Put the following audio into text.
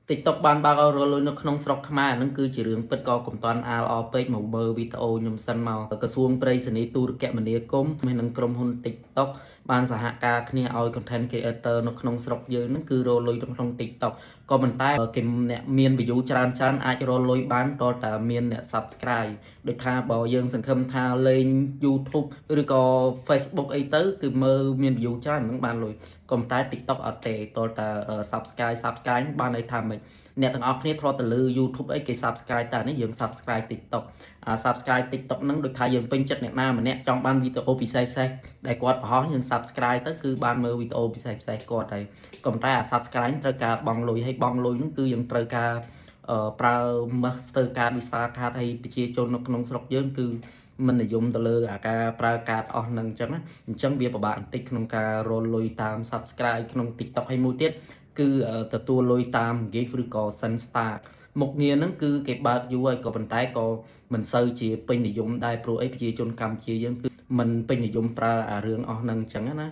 TikTok បានបើកឲ្យរលុយនៅក្នុងស្រុកខ្មែរហ្នឹងគឺជារឿងពិតក៏កុំតាន់អាលអពេកមកមើលវីដេអូខ្ញុំសិនមកក្រសួងប្រៃសណីទូរគមនាគមន៍ហើយនឹងក្រុមហ៊ុន TikTok បានសហការគ្នាឲ្យ content creator នៅក្នុងស្រុកយើងហ្នឹងគឺរលុយក្នុង TikTok ក៏ប៉ុន្តែគេអ្នកមាន view ច្រើនអាចរលុយបានតតែមានអ្នក subscribe ដូចថាបើយើងសង្ឃឹមថាលេង YouTube ឬក៏ Facebook អីទៅគឺមើលមាន view ច្រើនហ្នឹងបានលុយក៏ប៉ុន្តែ TikTok អត់ទេតតែ subscribe បានន័យថាម៉េចអ្នកទាំងអស់គ្នាធ្លាប់ទៅលើ YouTube អីគេ subscribe តែនេះយើង subscribe TikTok subscribe TikTok ហ្នឹងដូចថាយើងពេញចិត្តអ្នកណាម្នាក់ចង់បានវីដេអូពិសេសដែលគាត់បង្ហោះយើង subscribe ទៅគឺបានមើលវីដេអូពិសេសគាត់ហើយក៏ប៉ុន្តែអា subscribe ត្រូវការបង់លុយហើយបង់លុយហ្នឹងគឺយើងត្រូវការប្រើ Master Card Visa Card ហើយប្រជាជននៅក្នុងស្រុកយើងគឺមិននិយមទៅលើអាការប្រើកាតអស់ហ្នឹងអញ្ចឹងណាអញ្ចឹងវាពិបាកបន្តិចក្នុងការរលលុយតាម subscribe ក្នុង TikTok ហើយមួយទៀតគឺទទួលលុយតាម gift ឬក៏ Sunstar មុខងារហ្នឹងគឺគេបើកយូរហើយក៏ប៉ុន្តែក៏មិនសូវជាពេញនិយមដែរព្រោះអីប្រជាជនកម្ពុជាយើងគឺមិនពេញនិយមប្រើអារឿងអស់ហ្នឹងអញ្ចឹងណា